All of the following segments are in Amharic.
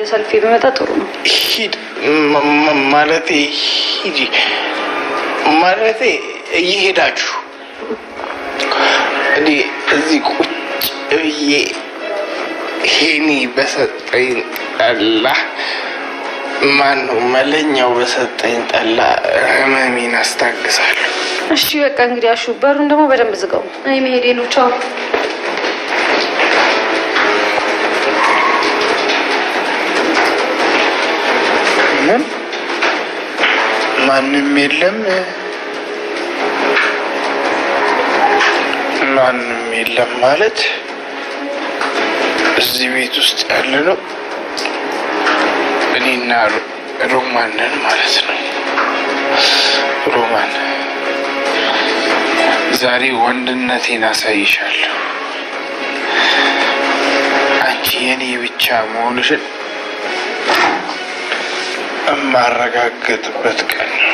ሰልፍ በመጣ ጥሩ ነው። ሂድ ማለቴ ሂጂ ማለቴ እየሄዳችሁ እኔ እዚህ ቁጭ ብዬ ሄኒ በሰጠኝ ጠላ ማነው መለኛው በሰጠኝ ጠላ ህመሜን አስታግሳለሁ። እሺ በቃ እንግዲህ አሹ በሩን ደግሞ በደንብ ዝጋው። እኔ መሄዴ ነው። ቻው። ማንም የለም ማለት እዚህ ቤት ውስጥ ያለ ነው እኔና ሮማንን ማለት ነው። ሮማን ዛሬ ወንድነቴን አሳይሻለሁ። አንቺ የኔ ብቻ መሆንሽን የማረጋገጥበት ቀን ነው።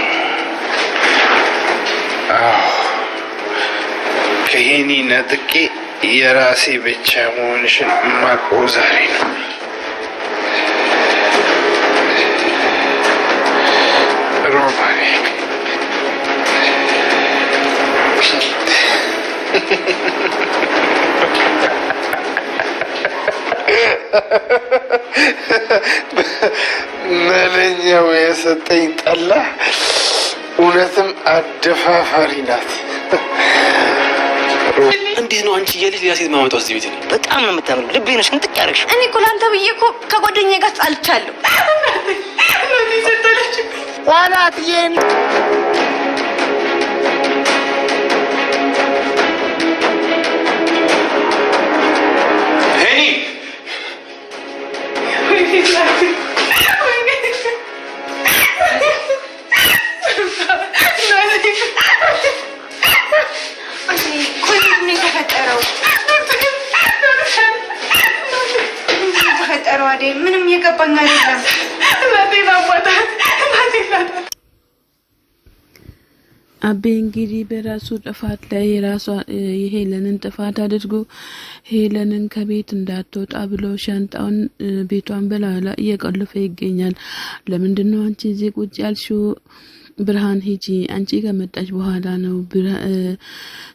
ከሄኒ ነጥቄ የራሴ ብቻ መሆንሽን የማውቀው ዛሬ ነው። ሮማኔ መለኛው የሰጠኝ ጠላ እውነትም አደፋፋሪ ናት። እንዴት ነው አንቺ የልጅ ሌላ ሴት ማመጣው እዚህ ቤት? በጣም ነው የምታምረው። ልቤ ነሽ እንጥቅ ያደረግሽ። እኔ እኮ ላንተ ብዬ እኮ ከጓደኛዬ ጋር ጣልቻለሁ። ዋናትዬን ምንም የገባኝ አይደለም። አቤ እንግዲህ በራሱ ጥፋት ላይ የሄለንን ጥፋት አድርጎ ሄለንን ከቤት እንዳትወጣ ብሎ ሻንጣውን ቤቷን በላላ እየቆለፈ ይገኛል። ለምንድነው አንቺ እዚህ ቁጭ ያልሽው? ብርሃን ሂጂ፣ አንቺ ከመጣች በኋላ ነው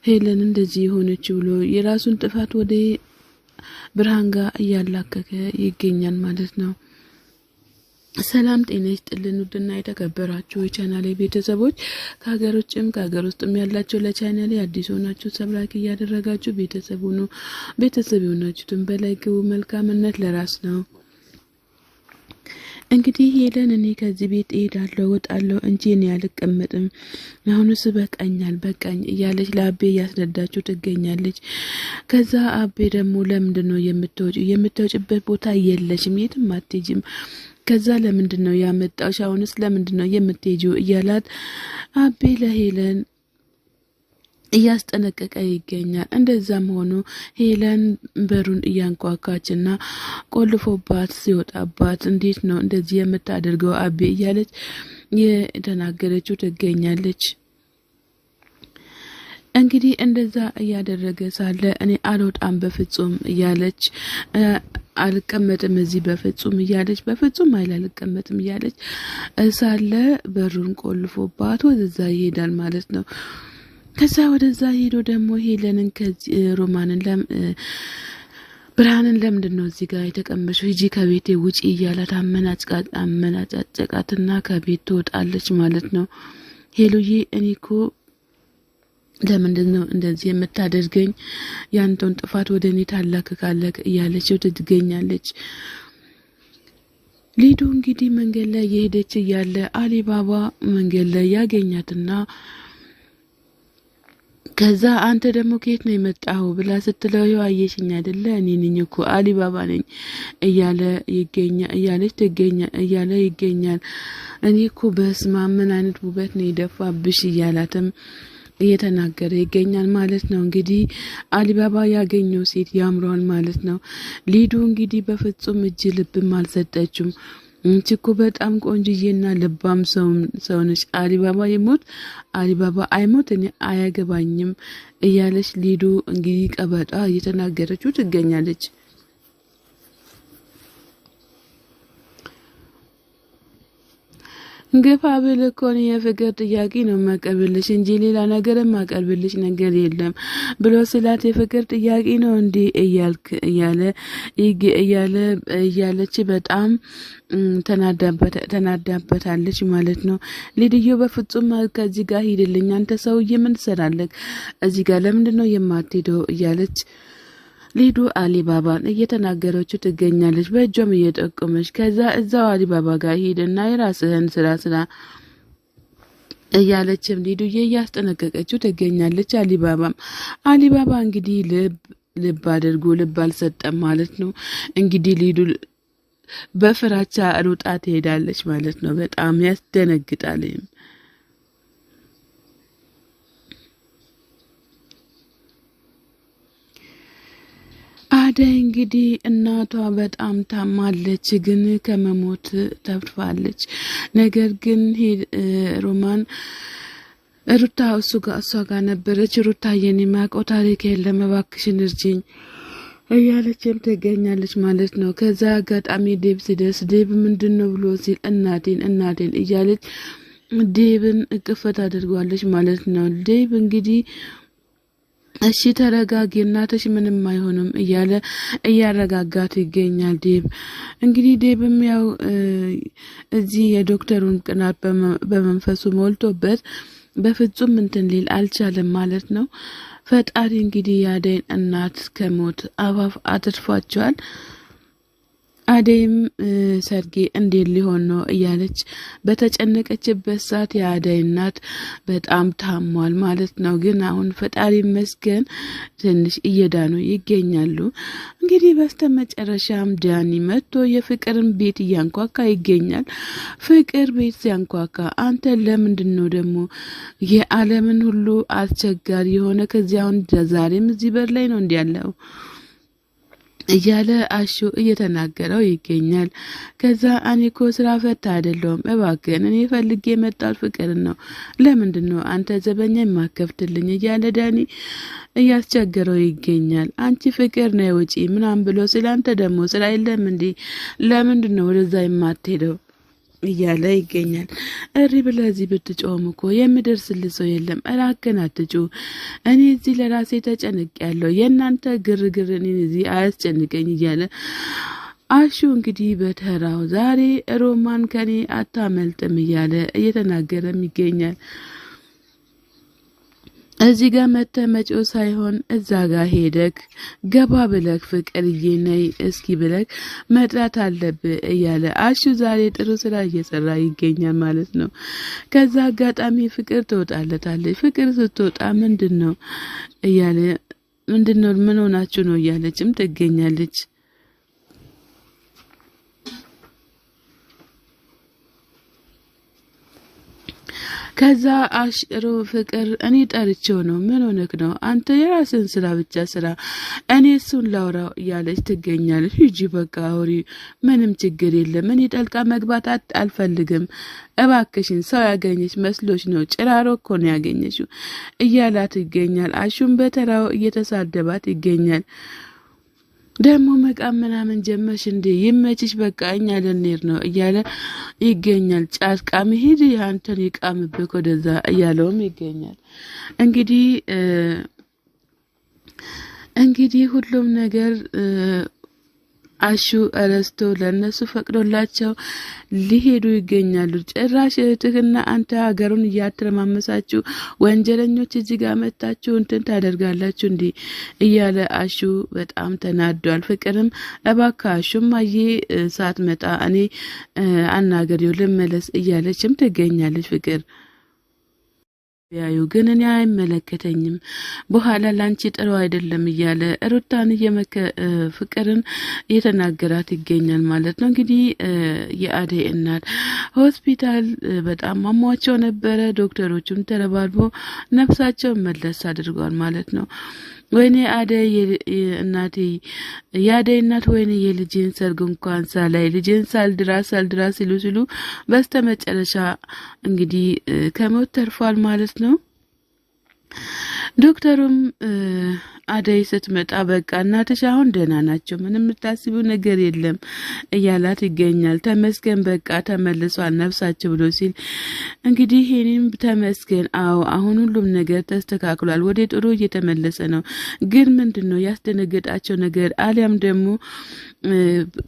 ሄለን እንደዚህ ሆነች ብሎ የራሱን ጥፋት ወደ ብርሃን ጋር እያላከከ ይገኛል ማለት ነው። ሰላም ጤና ይስጥልን ውድና የተከበራችሁ የቻናሌ ቤተሰቦች ከሀገር ውጭም ከሀገር ውስጥም ያላችሁ ለቻናሌ አዲስ ሆናችሁ ሰብስክራይብ እያደረጋችሁ ቤተሰብ ሁኑ። ቤተሰብ የሆናችሁትን በላይ ግቡ። መልካምነት ለራስ ነው። እንግዲህ ሄለን እኔ ከዚህ ቤት እሄዳለሁ ወጣለሁ እንጂ እኔ አልቀመጥም፣ አሁንስ በቃኛል በቃኝ እያለች ለአቤ እያስረዳችሁ ትገኛለች። ከዛ አቤ ደግሞ ለምንድነው የምትወጪበት ቦታ የለሽም፣ የትም አትሄጂም፣ ከዛ ለምንድነው ያመጣሽ፣ አሁንስ ለምንድነው የምትሄጂው እያላት አቤ ለሄለን እያስጠነቀቀ ይገኛል። እንደዛም ሆኖ ሄለን በሩን እያንኳኳችና ቆልፎባት ሲወጣባት እንዴት ነው እንደዚህ የምታደርገው አቤ እያለች የተናገረችው ትገኛለች። እንግዲህ እንደዛ እያደረገ ሳለ እኔ አልወጣም በፍጹም እያለች አልቀመጥም እዚህ በፍጹም እያለች በፍጹም አልቀመጥም እያለች ሳለ በሩን ቆልፎባት ወደዛ ይሄዳል ማለት ነው። ከዛ ወደዛ ሄዶ ደግሞ ሄለንን ሮማንን ብርሃንን ለምንድነው እዚህ ጋር የተቀመጠው ሂጂ ከቤቴ ውጪ እያላት አመናጫጨቃትና ከቤት ትወጣለች ማለት ነው። ሄሉዬ እኔ እኮ ለምንድነው እንደዚህ የምታደርገኝ? ያንተን ጥፋት ወደ እኔ ታላክካለህ እያለችው ትገኛለች። ሊዱ እንግዲህ መንገድ ላይ የሄደች እያለ አሊባባ መንገድ ላይ ያገኛትና ከዛ አንተ ደግሞ ከየት ነው የመጣው ብላ ስትለው አየሽኝ አይደለ እኔ ነኝ እኮ አሊባባ ነኝ እያለ ይገኛል። እኔ እኮ በስመ አብ ምን አይነት ውበት ነው የደፋብሽ እያላትም እየተናገረ ይገኛል ማለት ነው። እንግዲህ አሊባባ ያገኘው ሴት ያምራል ማለት ነው። ሊዱ እንግዲህ በፍጹም እጅ ልብም አልሰጠችም። እንቺ እኮ በጣም ቆንጆዬና ልባም ሰው ነሽ፣ አሊባባ ይሞት አሊባባ አይሞት እኔ አያገባኝም እያለች ሊዱ እንግዲህ ቀበጣ እየተናገረችው ትገኛለች። ግፋ ብል እኮ የፍቅር ጥያቄ ነው ማቀርብልሽ እንጂ ሌላ ነገር ማቀርብልሽ ነገር የለም ብሎ ስላት የፍቅር ጥያቄ ነው እንዴ እያለች በጣም ተናዳበታለች ማለት ነው። ሊድዮ በፍጹም ከዚህ ጋር ሂድልኝ አንተ ሰውዬ ምን ትሰራለህ እዚህ ጋር ለምንድነው የማትሄደው እያለች ሊዱ አሊባባን እየተናገረችው ትገኛለች በእጇም እየጠቆመች ከዛ እዛው አሊባባ ጋር ሄድና የራስህን ስራ እያለችም ሊዱዬ እያስጠነቀቀችው ትገኛለች። አሊባባ እንግዲህ ልብ አድርጎ ልብ አልሰጠም ማለት ነው። እንግዲህ ሊዱ በፍራቻ ሩጣ ትሄዳለች ማለት ነው። በጣም ያስደነግጣል። አደይ እንግዲህ እናቷ በጣም ታማለች ግን ከመሞት ተርፋለች። ነገር ግን ሮማን ሩታ እሷ ጋር ነበረች። ሩታ የኔ ማቆ ታሪክ የለም እባክሽን እርጂኝ እያለችም ትገኛለች ማለት ነው። ከዛ አጋጣሚ ዴብ ሲደርስ ዴብ ምንድነው ብሎ ሲል እናቴን እያለች ዴብን እቅፈት አድርጓለች ማለት ነው። ዴብ እንግዲህ እሺ ተረጋጊ እናትሽ ምንም አይሆንም እያለ እያረጋጋት ይገኛል። ዴብ እንግዲህ ዴብም ያው እዚህ የዶክተሩን ቅናት በመንፈሱ ሞልቶበት በፍጹም እንትን ሊል አልቻለም ማለት ነው። ፈጣሪ እንግዲህ የአደይን እናት ከሞት አፋፍ አትርፏቸዋል። አደይም ሰርጌ እንዴት ሊሆን ነው እያለች በተጨነቀችበት ሰዓት የአደይ እናት በጣም ታሟል ማለት ነው። ግን አሁን ፈጣሪ መስገን ትንሽ እየዳኑ ይገኛሉ። እንግዲህ በስተመጨረሻም ዳኒ መጥቶ የፍቅርን ቤት እያንኳካ ይገኛል። ፍቅር ቤት ሲያንኳካ አንተ ለምንድነው ደግሞ የዓለምን ሁሉ አስቸጋሪ የሆነ ከዚያውን ዛሬም እዚህ በር ላይ ነው እንዲያለው እያለ አሹ እየተናገረው ይገኛል። ከዛ እኔኮ ስራ ፈታ አይደለም እባክህን እኔ ፈልጌ መጣል ፍቅር ነው ለምንድነው አንተ ዘበኛ የማከፍትልኝ እያለ ዳኒ እያስቸገረው ይገኛል። አንቺ ፍቅር ነው ውጪ ምናምን ብሎ ስላንተ ደግሞ ስራ የለም እንዴ ለምንድነው ወደዛ የማትሄደው እያለ ይገኛል። እሪ ብለዚህ ብትጮም እኮ የሚደርስልህ ሰው የለም እራከን አትጩ እኔ እዚህ ለራሴ ተጨንቄያለሁ የናንተ ግርግር እኔን እዚህ አያስጨንቀኝ እያለ አሹ እንግዲህ በተራው ዛሬ ሮማን ከኔ አታመልጥም እያለ እየተናገረም ይገኛል። እዚህ ጋር መተመጪው ሳይሆን እዛ ጋር ሄደክ ገባ ብለክ ፍቅርዬ ነይ እስኪ ብለክ መጥራት አለብህ እያለ አሹ ዛሬ ጥሩ ስራ እየሰራ ይገኛል ማለት ነው። ከዛ አጋጣሚ ፍቅር ትወጣለታለች። ፍቅር ስትወጣ ምንድነው እያለ ምንድነው ምን ሆናችሁ ነው እያለችም ትገኛለች። ከዛ አሽሮ ፍቅር እኔ ጠርቼው ነው ምን ሆነክ ነው አንተ የራስን ስራ ብቻ ስራ እኔ እሱን ላውራው እያለች ትገኛለች። ሂጂ በቃ አውሪ ምንም ችግር የለም እኔ ጠልቃ መግባት አልፈልግም እባክሽን ሰው ያገኘሽ መስሎሽ ነው ጭራሮ እኮ ነው ያገኘሽው እያላት ይገኛል። አሹም በተራው እየተሳደባት ይገኛል። ደግሞ መቃም ምናምን ጀመርሽ እንዴ ይመችሽ በቃ እኛ ልንሄድ ነው እያለ ይገኛል። ጫስቃሚ ሂድ አንተን ይቃምብህ ወደዛ እያለውም ይገኛል። እንግዲህ ሁሉም ነገር አሹ አረስቶ ለነሱ ፈቅዶላቸው ሊሄዱ ይገኛሉ። ጭራሽ እህትህና አንተ ሀገሩን እያተረማመሳችሁ ወንጀለኞች እዚህ ጋር መጣችሁ እንትን ታደርጋላችሁ እንዴ እያለ አሹ በጣም ተናዷል። ፍቅርም እባክህ አሹም አዬ ሰዓት መጣ እኔ አናገሪው ልመለስ እያለችም ትገኛለች። ፍቅር ያዩ ግን እኔ አይመለከተኝም በኋላ ላንቺ ጥሩ አይደለም እያለ ሩታን ፍቅርን እየተናገራት ይገኛል ማለት ነው። እንግዲህ የአደይ እናት ሆስፒታል በጣም አሟቸው ነበረ። ዶክተሮቹም ተረባርቦ ነፍሳቸው መለስ አድርጓል ማለት ነው። ወይኔ አደይ እናቴ የአደይ እናት ወይኔ የልጄን ሰርግ እንኳን ሳላይ ልጄን ሳልድራ ሲሉ በስተመጨረሻ እንግዲህ ከሞት ተርፏል ማለት ነው። ዶክተሩም አደይ ስትመጣ በቃ እናትሽ አሁን ደህና ናቸው፣ ምንም የምታስቢው ነገር የለም እያላት ይገኛል። ተመስገን በቃ ተመልሷል ነፍሳቸው ብሎ ሲል እንግዲህ እኔም ተመስገን አዎ አሁን ሁሉም ነገር ተስተካክሏል፣ ወደ ጥሩ እየተመለሰ ነው። ግን ምንድነው ያስደነገጣቸው ነገር አሊያም ደግሞ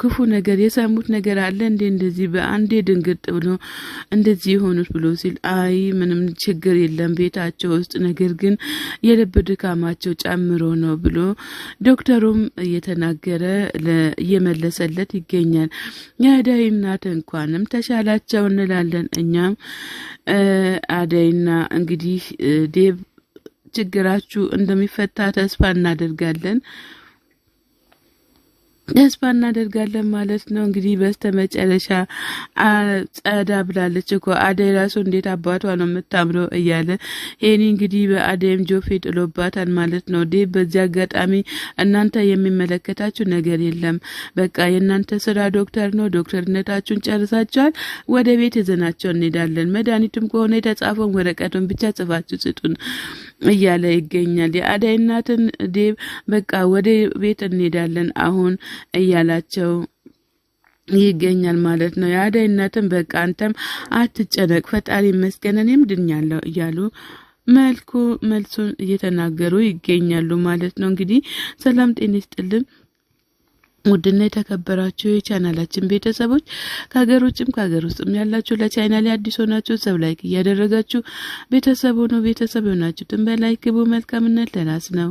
ክፉ ነገር የሰሙት ነገር አለ እንዴ እንደዚህ በአንዴ ድንግጥ ብሎ እንደዚህ የሆኑት ብሎ ሲል አይ ምንም ችግር የለም ቤታቸው ውስጥ ነገር ግን የልብ ድካማቸው ጨምሮ ነው ብሎ ዶክተሩም እየተናገረ እየመለሰለት ይገኛል። የአደይ እናት እንኳንም ተሻላቸው እንላለን እኛም አደይና እንግዲህ ዴብ ችግራችሁ እንደሚፈታ ተስፋ እናደርጋለን ማለት ነው። እንግዲህ በስተመጨረሻ ጸዳ ብላለች እኮ አደይ ራሱ እንዴት አባቷ ነው የምታምረው እያለ ሄኒ እንግዲህ በአደይም ጆፌ ጥሎባታል ማለት ነው። ዴብ በዚህ አጋጣሚ እናንተ የሚመለከታችሁ ነገር የለም፣ በቃ የእናንተ ስራ ዶክተር ነው፣ ዶክተርነታችሁን ጨርሳችኋል፣ ወደ ቤት ይዘናቸው እንሄዳለን፣ መድኃኒቱም ከሆነ የተጻፈውን ወረቀቱን ብቻ ጽፋችሁ ስጡን እያለ ይገኛል። የአደይ እናትን ዴብ በቃ ወደ ቤት እንሄዳለን አሁን እያላቸው ይገኛል ማለት ነው። የአደይ እናትን በቃ አንተም አትጨነቅ ፈጣሪ ይመስገን እኔም ድኛለሁ እያሉ መልሱን እየተናገሩ ይገኛሉ ማለት ነው። እንግዲህ ሰላም ጤና ይስጥልን ውድና የተከበራችሁ የቻናላችን ቤተሰቦች ከሀገር ውጭም ከሀገር ውስጥም ያላችሁ ለቻናሌ አዲስ ሆናችሁ ሰብ ላይክ እያደረጋችሁ ቤተሰብ ሆናችሁትን በላይክ ግቡ። መልካምነት ለራስ ነው።